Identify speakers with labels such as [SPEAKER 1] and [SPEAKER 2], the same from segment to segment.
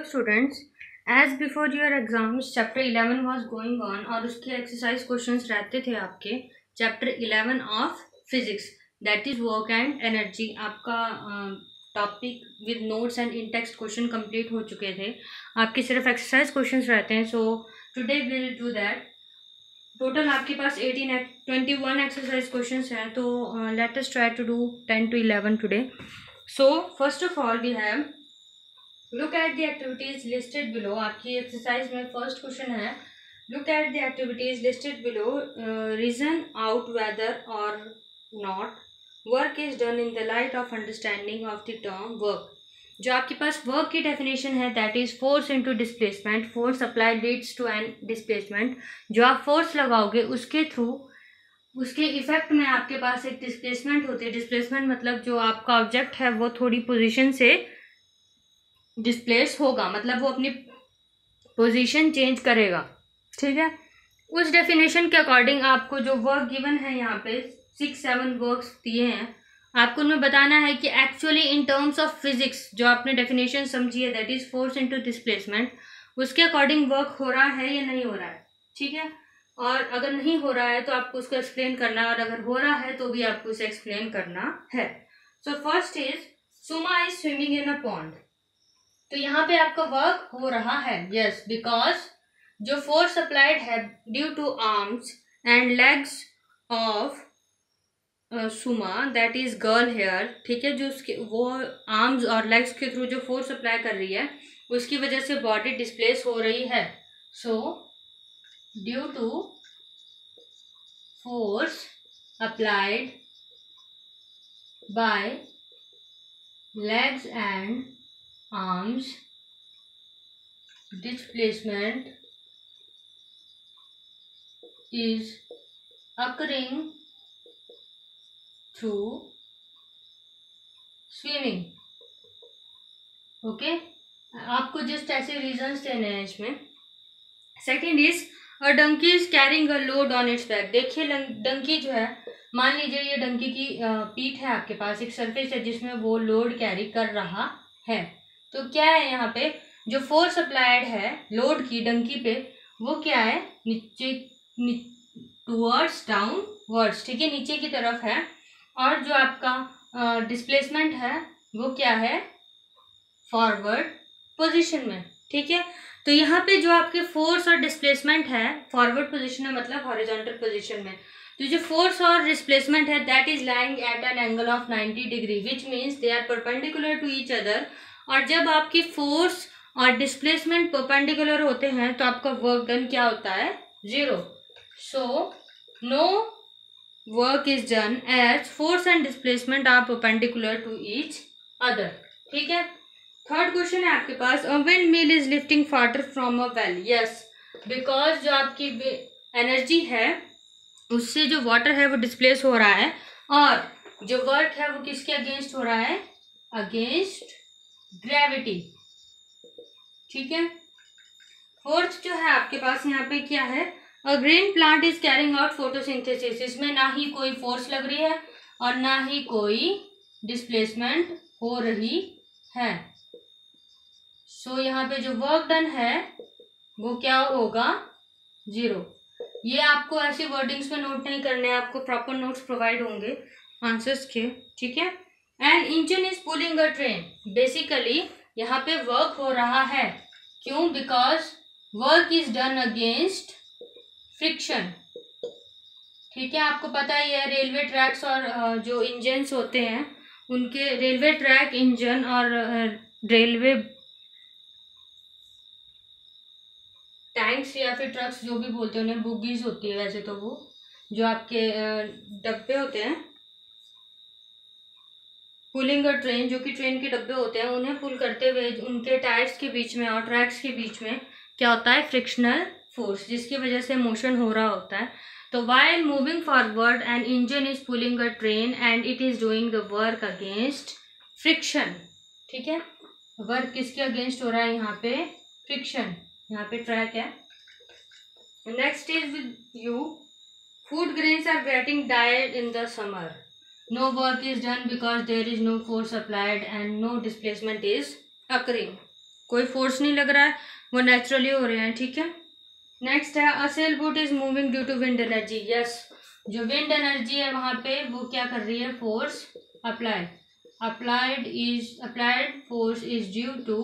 [SPEAKER 1] Students, as before your exams chapter 11 was going on और उसके exercise questions रहते थे आपके chapter 11 of physics, that is work and energy. आपका topic with notes and in text question complete हो चुके थे, आपके सिर्फ एक्सरसाइज क्वेश्चंस रहते हैं। So today will do that. Total आपके पास 21 एक्सरसाइज क्वेश्चंस हैं, तो let us try to do 10 to 11 today. So first of all we have look at the activities listed below. आपकी एक्सरसाइज में फर्स्ट क्वेश्चन है, look at the activities listed below, reason out whether or not work is done in the light of understanding of the term work. जो आपके पास work की definition है that is force into displacement, force applied leads to an displacement. जो आप force लगाओगे उसके through उसके इफेक्ट में आपके पास एक डिस्प्लेसमेंट होती है। डिस्प्लेसमेंट मतलब जो आपका ऑब्जेक्ट है वो थोड़ी पोजीशन से डिस्प्लेस होगा, मतलब वो अपनी पोजीशन चेंज करेगा, ठीक है। उस डेफिनेशन के अकॉर्डिंग आपको जो वर्क गिवन है, यहाँ पे 6-7 वर्क्स दिए हैं, आपको उनमें बताना है कि actually in terms of physics जो आपने डेफिनेशन समझी है that is force into displacement, उसके अकॉर्डिंग वर्क हो रहा है या नहीं हो रहा है, ठीक है। और अगर नहीं हो रहा है तो आपको उसको एक्सप्लेन करना है, और अगर हो रहा है तो भी आपको उसे एक्सप्लेन करना है। So first is Suma is swimming in a pond. तो यहाँ पे आपका वर्क हो रहा है, यस, बिकॉज जो फोर्स अप्लाइड है due to arms and legs of Suma, that is girl here, ठीक है। जो उसके वो आर्म्स और लेग्स के थ्रू जो फोर्स अप्लाई कर रही है उसकी वजह से बॉडी डिस्प्लेस हो रही है। So due to force applied by legs and arms, displacement is occurring through swimming, okay. आपको जस्ट ऐसे रीजंस देने हैं इसमें। Second is a donkey is carrying a load on its back. देखिए डंकी जो है, मान लीजिए ये डंकी की पीठ है, आपके पास एक सरफेस है जिसमें वो लोड कैरी कर रहा है। तो क्या है यहाँ पे, जो फोर्स अप्लाइड है लोड की डंकी पे वो क्या है, नीचे टूवर्ड्स डाउनवर्ड्स, ठीक है, नीचे की तरफ है। और जो आपका डिस्प्लेसमेंट है वो क्या है, फॉरवर्ड पोजीशन में, ठीक है। तो यहाँ पे जो आपके फोर्स और डिस्प्लेसमेंट है फॉरवर्ड पोजीशन में, मतलब हॉरिजॉन्टल पोजीशन में। तो जो फोर्स और डिस्प्लेसमेंट है that is lying at an angle of 90 degree which means they are perpendicular to each other. और जब आपकी फोर्स और डिस्प्लेसमेंट परपेंडिकुलर होते हैं तो आपका वर्क डन क्या होता है, 0। So no work is done as force and displacement are perpendicular to each other, ठीक है। थर्ड क्वेश्चन है आपके पास, a windmill is lifting water from a well. Yes, because जो आपकी एनर्जी है उससे जो वाटर है वो डिस्प्लेस हो रहा है, और जो वर्क है वो किसके अगेंस्ट हो रहा है, अगेंस्ट ग्रेविटी, ठीक है। फोर्थ जो है आपके पास यहाँ पे क्या है, a green plant is carrying out photosynthesis. इसमें ना ही कोई फोर्स लग रही है और ना ही कोई डिस्प्लेसमेंट हो रही है। सो यहाँ पे जो वर्क डन है वो क्या होगा, 0। ये आपको ऐसे वर्डिंग्स में नोट नहीं करने हैं, आपको प्रॉपर नोट्स प्रोवाइड होंगे आंसर्स के, ठीक है। And engine is pulling a train. Basically यहाँ पे वर्क हो रहा है, क्यों, because work is done against friction, ठीक है। आपको पता ही है रेलवे ट्रैक्स और जो इंजन्स होते हैं उनके, रेलवे ट्रैक, इंजन और रेलवे टैंक्स या फिर ट्रक्स जो भी बोलते हैं उन्हें बुगीज होती है वैसे तो, वो जो आपके डब्बे होते हैं, पुलिंग अ ट्रेन, जो कि ट्रेन के डब्बे होते हैं उन्हें पुल करते हुए उनके टायर्स के बीच में और ट्रैक्स के बीच में क्या होता है, फ्रिक्शनल फोर्स, जिसकी वजह से मोशन हो रहा होता है। तो while moving forward an engine is pulling a train and it is doing the work against friction, ठीक है। वर्क किसके अगेंस्ट हो रहा है यहाँ पे, फ्रिक्शन। यहाँ पे ट्रैक है। Next is with you, food grains are getting डाइड in the summer. No work is done because there is no force applied and no displacement is occurring. कोई फोर्स नहीं लग रहा है, वो नेचुरली हो रहे हैं, ठीक है। नेक्स्ट है a sailboat is moving due to wind energy. Yes, जो विंड एनर्जी है वहां पे वो क्या कर रही है, force applied force is due to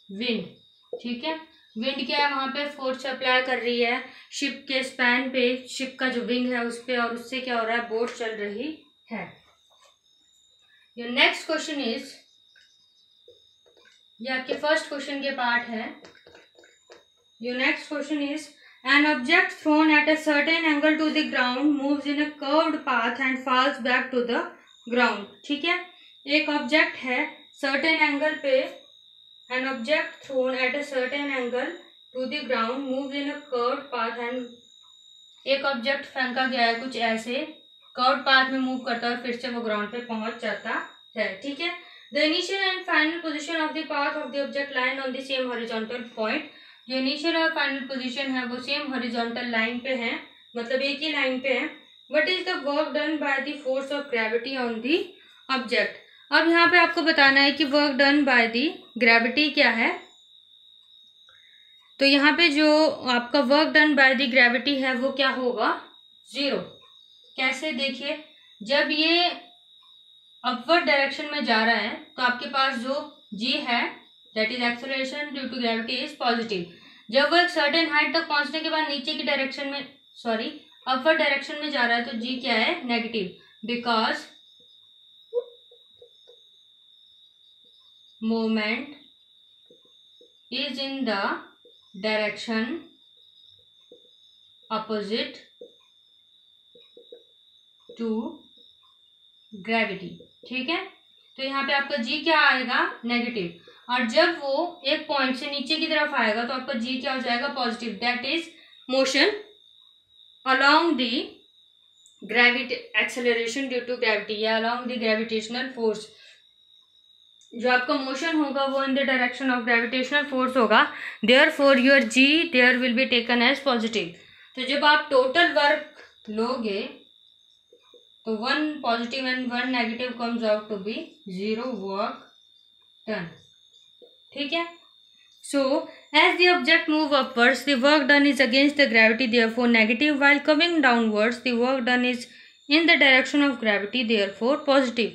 [SPEAKER 1] wind, ठीक है। विंड क्या है, वहां पे फोर्स अप्लाई कर रही है शिप के स्पैन पे, शिप का जो विंग है उस पे, और उससे क्या हो रहा है, बोट चल रही है। योर नेक्स्ट क्वेश्चन इज, ये आपके फर्स्ट क्वेश्चन के पार्ट है। Your next question is an object thrown at a certain angle to the ground moves in a curved path and falls back to the ground, ठीक है। एक object है certain angle पे, an object thrown at a certain angle to the ground moves in a curved path and, एक object फेंका गया है कुछ ऐसे कर्व्ड पाथ में मूव करता है और फिर से वो ग्राउंड पे पहुंच जाता है, ठीक है। The initial and final position of the path of the object line on the same horizontal point. जो इनिशियल और फाइनल पोजीशन है वो सेम हॉरिजॉन्टल लाइन पे है, मतलब एक ही लाइन पे है। What is the work done by the force of gravity on the object. अब यहाँ पे आपको बताना है कि work done by the gravity क्या है। तो यहाँ पे जो आपका work done by the gravity है वो क्या होगा, 0। कैसे, देखिए, जब ये अपवर्ड डायरेक्शन में जा रहा है तो आपके पास जो g है that is acceleration due to gravity is positive. जब वो एक सर्टेन हाइट तक पहुंचने के बाद नीचे की डायरेक्शन में, अपवर्ड डायरेक्शन में जा रहा है तो g क्या है, negative, because moment is in the direction opposite to gravity, ठीक है। तो यहाँ पे आपका g क्या आएगा, नेगेटिव, और जब वो एक पॉइंट से नीचे की तरफ आएगा तो आपका g क्या हो जाएगा, positive. That is motion along the gravity, acceleration due to gravity या अलोंग द ग्रेविटेशनल फोर्स। जो आपका मोशन होगा वो in the direction of gravitational force होगा, therefore your g there will be taken as positive. तो जब आप total work लोगे तो 1 positive and 1 negative comes out to be 0 work done, ठीक है। So as the object move upwards the work done is against the gravity, therefore negative, while coming downwards the work done is in the direction of gravity, therefore positive.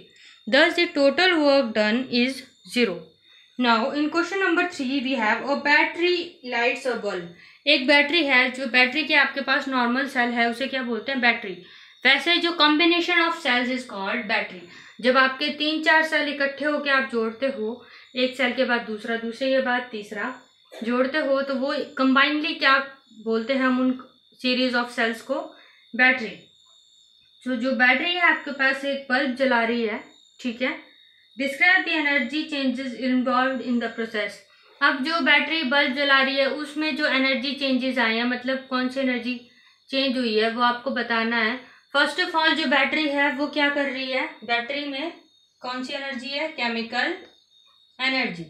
[SPEAKER 1] Thus the total work done is 0. Now in question number 3 we have a battery lights a bulb. एक battery है, जो battery के आपके पास normal cell है उसे क्या बोलते हैं, बैटरी। वैसे जो combination of cells is called battery. जब आपके 3-4 सेल इकट्ठे होकर आप जोड़ते हो, एक सेल के बाद दूसरा, दूसरे के बाद तीसरा जोड़ते हो, तो वो कंबाइनली क्या बोलते हैं हम उन सीरीज ऑफ सेल्स को, बैटरी। तो जो बैटरी है आपके पास एक बल्ब जला रही है, ठीक है। Describe the energy changes involved in the process. अब जो बैटरी बल्ब जला रही है उसमें जो एनर्जी चेंजेस आए हैं, मतलब कौन सी एनर्जी चेंज हुई है वो आपको बताना है। फर्स्ट ऑफ ऑल जो बैटरी है वो क्या कर रही है, बैटरी में कौन सी एनर्जी है, केमिकल एनर्जी।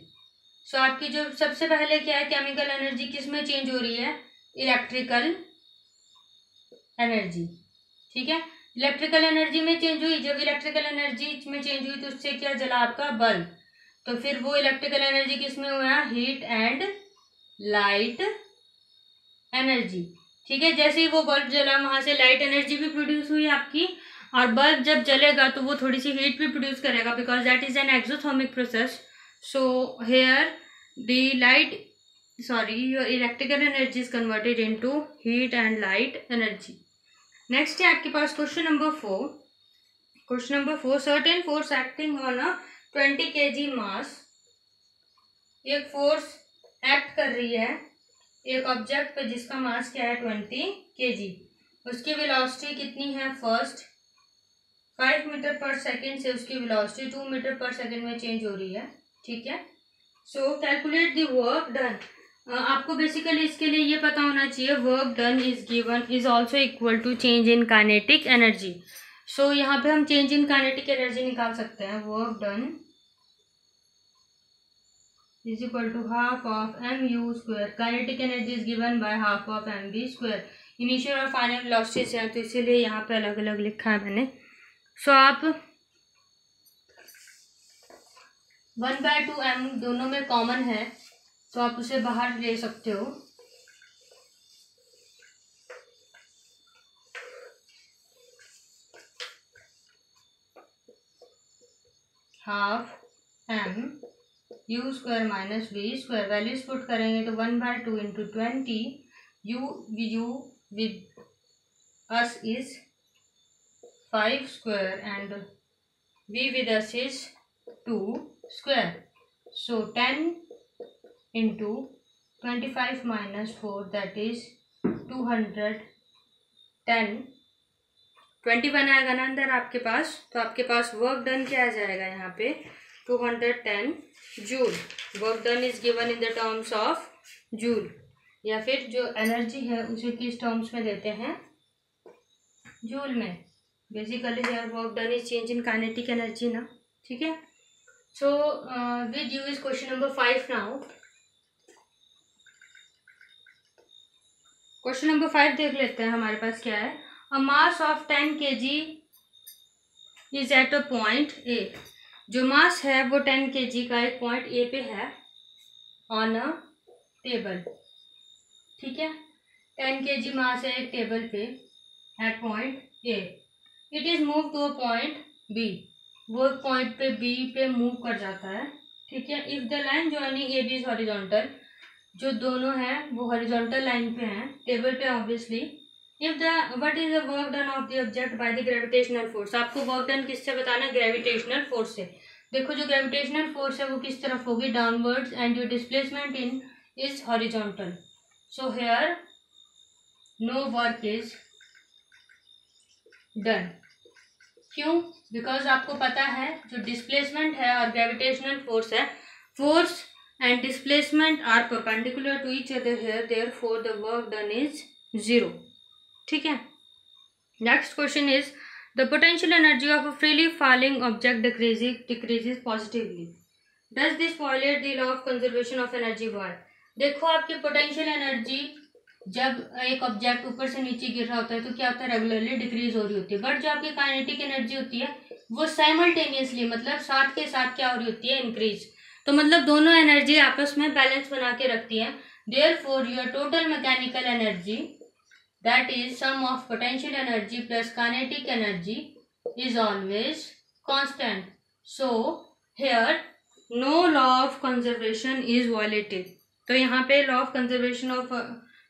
[SPEAKER 1] सो आपकी जो सबसे पहले क्या है, केमिकल एनर्जी किस में चेंज हो रही है, इलेक्ट्रिकल एनर्जी, ठीक है। इलेक्ट्रिकल एनर्जी में चेंज हुई, जब इलेक्ट्रिकल एनर्जी में चेंज हुई तो उससे क्या जला, आपका बल्ब। तो फिर वो इलेक्ट्रिकल एनर्जी किस में हुआ, हीट एंड लाइट एनर्जी, ठीक है। जैसे ही वो बल्ब जला वहां से लाइट एनर्जी भी प्रोड्यूस हुई आपकी, और बल्ब जब जलेगा तो वो थोड़ी सी हीट भी प्रोड्यूस करेगा, because that is an exothermic process. So here the light your electrical energy is converted into heat and light energy. Next है आपके पास question number 4। Question number 4, certain force acting on a 20 kg mass. एक force act कर रही है एक object पे जिसका मास क्या है, 20 kg। उसकी वेलोसिटी कितनी है, फर्स्ट 5 मीटर पर सेकेंड से उसकी वेलोसिटी 2 मीटर पर सेकेंड में चेंज हो रही है, ठीक है। So calculate the work done. आपको बेसिकली इसके लिए ये पता होना चाहिए, work done is given is also equal to change in kinetic energy. So यहाँ पे हम चेंज इन काइनेटिक एनर्जी निकाल सकते हैं, work done is equal to half of mu square. Kinetic energy is given by half of mv square. Initial और final velocities हैं तो इसीलिए यहाँ पे अलग अलग लिखा है मैंने। सो आप 1/2m दोनों में कॉमन है तो आप उसे बाहर ले सकते हो। Half m u square minus v square, values put करेंगे तो 1/2 into 20 u with us is 5 square and v with us is 2 square. So 10 into 25 minus 4 that is 210. 21 आएगा ना अंदर आपके पास, तो आपके पास वर्क डन क्या आ जाएगा यहाँ पे 210 joule. Work done is given in the terms of joule, या फिर जो एनर्जी है उसे किस टर्म्स में देते हैं, जूल में। Basically here work done is change in kinetic energy ना, ठीक है। So with you is question number 5 now. Question number 5 देख लेते हैं हमारे पास क्या है। A mass of 10 kg is at a point A. जो मास है वो 10 kg का एक पॉइंट ए पे है ऑन अ टेबल, ठीक है। 10 kg मास है एक टेबल पे at point A. It is move to a point B, वो पॉइंट पे बी पे मूव कर जाता है, ठीक है। If the line joining A B is horizontal, जो दोनों हैं वो हॉरिजॉन्टल लाइन पे हैं टेबल पे obviously. If the what is the work done of the object by the gravitational force, आपको वर्क डन किससे बताना है, ग्रेविटेशनल फोर्स से। देखो जो ग्रेविटेशनल फोर्स है वो किस तरफ होगी, downwards, and your displacement in is horizontal. So here no work is done. क्यों? बिकॉज आपको पता है जो डिस्प्लेसमेंट है और ग्रेविटेशनल फोर्स है, force and displacement are perpendicular to each other here, therefore the work done is 0, ठीक है। Next question is the potential energy of a freely falling object decreases positively. Does this violate the law of conservation of energy? Why? देखो आपकी potential energy जब एक object ऊपर से नीचे गिर रहा होता है तो क्या होता है, रेगुलरली डिक्रीज हो रही होती है। बट जो आपकी काइनेटिक एनर्जी होती है वो साइमल्टेनियसली मतलब साथ के साथ क्या हो रही होती है, इंक्रीज। तो मतलब दोनों एनर्जी आपस में बैलेंस बना के रखती है। Therefore your total mechanical energy that is sum of potential energy plus kinetic energy is always constant. So here no law of conservation is violated. तो यहाँ पे लॉ ऑफ कंजर्वेशन ऑफ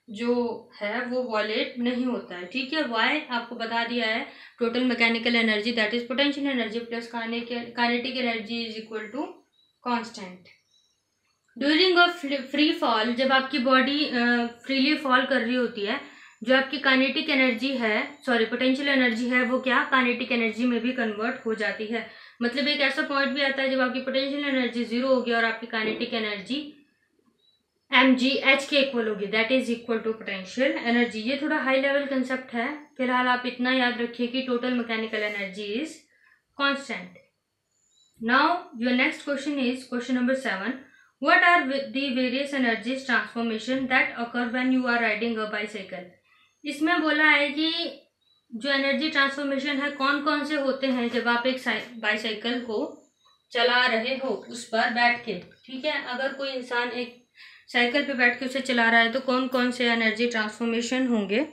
[SPEAKER 1] जो है वो वायलेट नहीं होता है, ठीक है। वाई आपको बता दिया है, total mechanical energy that is potential energy plus kinetic energy is equal to constant. During a free fall, जब आपकी बॉडी फ्रीली फॉल कर रही होती है, जो आपकी काइनेटिक एनर्जी है, सॉरी पोटेंशियल एनर्जी है, वो क्या काइनेटिक एनर्जी में भी कन्वर्ट हो जाती है। मतलब एक ऐसा पॉइंट भी आता है जब आपकी पोटेंशियल एनर्जी 0 होगी और आपकी काइनेटिक एनर्जी mgh के इक्वल होगी, that is equal to potential energy. ये थोड़ा हाई लेवल कंसेप्ट है, फिलहाल आप इतना याद रखिए कि total mechanical energy is constant. Now your next question is question number 7. What are the various energies transformation that occur when you are riding a bicycle? इसमें बोला है कि जो एनर्जी ट्रांसफॉर्मेशन है कौन कौन से होते हैं जब आप एक बाईसाइकिल को चला रहे हो उस पर बैठ के, ठीक है। अगर कोई इंसान एक साइकिल पे बैठ के उसे चला रहा है तो कौन कौन से एनर्जी ट्रांसफॉर्मेशन होंगे।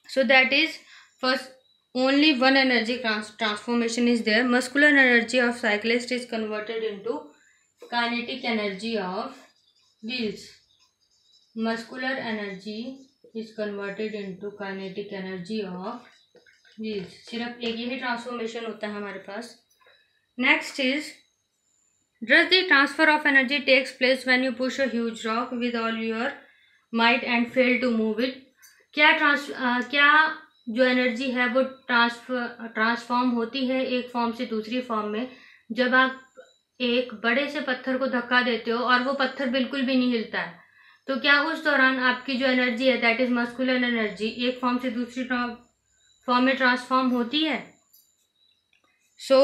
[SPEAKER 1] So that is first only one energy transformation is there. Muscular energy of cyclist is converted into kinetic energy of wheels. Muscular energy is converted into kinetic energy of wheels. सिर्फ एक यही transformation होता है हमारे पास। Next is does the transfer of energy takes place when you push a huge rock with all your might and fail to move it? क्या जो energy है वो ट्रांसफॉर्म होती है एक फॉर्म से दूसरी फॉर्म में जब आप एक बड़े से पत्थर को धक्का देते हो और वो पत्थर बिल्कुल भी नहीं हिलता है, तो क्या उस दौरान आपकी जो एनर्जी है दैट इज मस्कुलर एनर्जी एक फॉर्म से दूसरी फॉर्म में ट्रांसफॉर्म होती है। So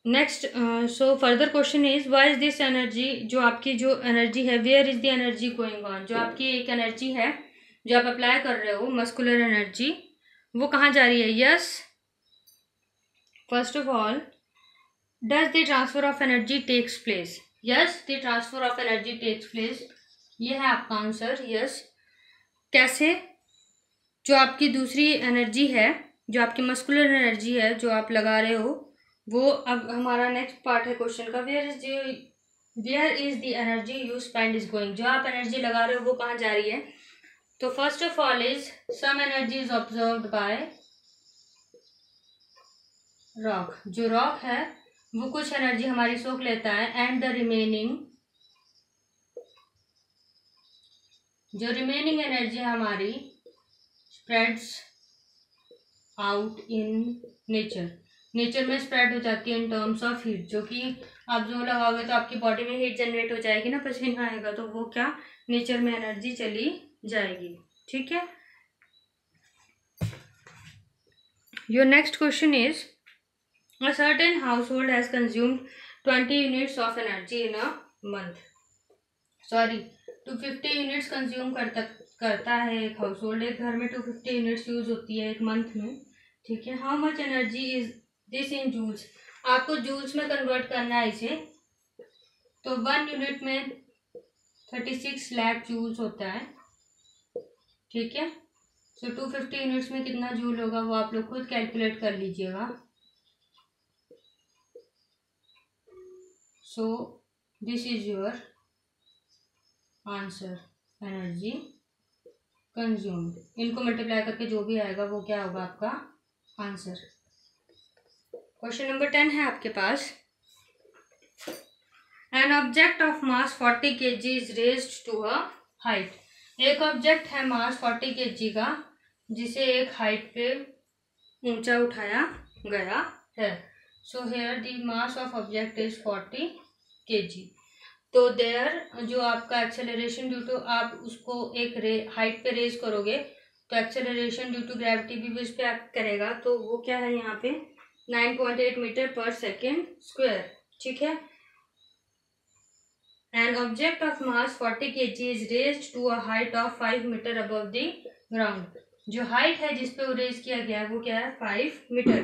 [SPEAKER 1] next so further question is why is this energy, जो आपकी जो एनर्जी है where is the energy going on, जो आपकी एक एनर्जी है जो आप अप्लाई कर रहे हो मस्कुलर एनर्जी वो कहाँ जा रही है। Yes, first of all does the transfer of energy takes place? Yes, the transfer of energy takes place, ये है आपका आंसर। यस। कैसे? जो आपकी दूसरी एनर्जी है, जो आपकी मस्कुलर एनर्जी है जो आप लगा रहे हो, वो अब हमारा नेक्स्ट पार्ट है क्वेश्चन का। Where is the energy you spend is going? जो आप एनर्जी लगा रहे हो वो कहाँ जा रही है? तो first of all is some energy is observed by rock. जो रॉक है वो कुछ एनर्जी हमारी सोख लेता है, एंड द रिमेनिंग, जो रिमेनिंग एनर्जी हमारी spreads out in nature. Nature में स्प्रेड हो जाती है इन टर्म्स ऑफ हीट, जो कि आप जो लगाओगे तो आपकी बॉडी में हीट जनरेट हो जाएगी ना, पसीना आएगा तो वो क्या, नेचर में एनर्जी चली जाएगी। ठीक है। Your next question is a certain household has consumed 20 units of energy in a month. Sorry, 250 units consume करता है एक हाउस होल्ड। एक घर में 250 यूनिट्स यूज होती है एक मंथ में। ठीक है। How much energy is this in joules? आपको जूल्स में कन्वर्ट करना है इसे। तो 1 यूनिट में 36 लाख जूल्स होता है। ठीक है। सो 250 यूनिट्स में कितना जूल होगा वो आप लोग खुद कैलकुलेट कर लीजिएगा। So this is your answer, energy consumed. इनको मल्टीप्लाई करके जो भी आएगा वो क्या होगा आपका आंसर। क्वेश्चन नंबर 10 है आपके पास। An object of mass 40 kg is raised to a height. एक ऑब्जेक्ट है मास 40 kg का, जिसे एक हाइट पे ऊंचा उठाया गया है। सो here the mass of object is 40 kg। तो देयर जो आपका एक्सेलरेशन ड्यू टू, आप उसको एक हाइट पे रेज करोगे तो एक्सेलरेशन ड्यू टू ग्रेविटी भी उस पर एक्ट करेगा। तो वो क्या है यहाँ पे 9.8 मीटर पर सेकेंड स्क्वायर। ठीक है। An object of mass 40 kg is raised to a height of 5 meter above the ground. जो हाइट है जिसपे वो रेज किया गया है वो क्या है 5 meter.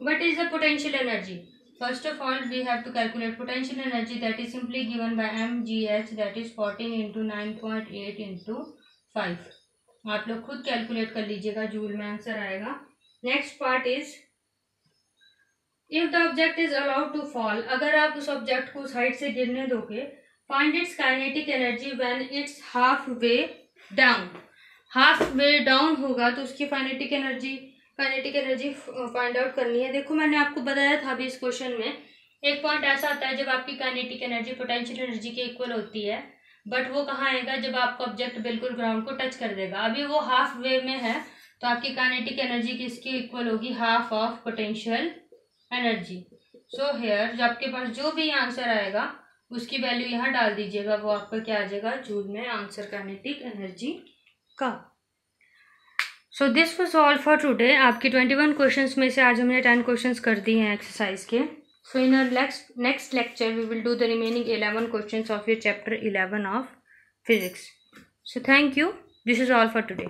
[SPEAKER 1] What is the potential energy? First of all, we have to calculate potential energy, that is simply given by mgh, that is 14 into 9.8 into 5। आप लोग खुद कैलकुलेट कर लीजिएगा, जूल में आंसर आएगा। Next part is if the object is allowed to fall. अगर आप उस ऑब्जेक्ट को उस हाइट से गिरने दोगे, find its kinetic energy when it's half way down. Half way down होगा तो उसकी काइनेटिक एनर्जी फाइंड आउट करनी है। देखो मैंने आपको बताया था अभी इस क्वेश्चन में, एक पॉइंट ऐसा आता है जब आपकी काइनेटिक एनर्जी पोटेंशियल एनर्जी के इक्वल होती है, बट वो कहाँ आएगा जब आपका ऑब्जेक्ट बिल्कुल ग्राउंड को टच कर देगा। अभी वो हाफ वे में है तो आपकी काइनेटिक एनर्जी किसके इक्वल होगी, half of potential energy. So here जो आपके पास जो भी आंसर आएगा उसकी वैल्यू यहाँ डाल दीजिएगा, वो आपका क्या आ जाएगा जूल में आंसर काइनेटिक एनर्जी का। So this was all for today. आपके 21 क्वेश्चंस में से आज हमने 10 क्वेश्चंस कर दिए हैं एक्सरसाइज के। So in our next lecture we will do the remaining 11 questions of your chapter 11 of physics. So thank you. This is all for today.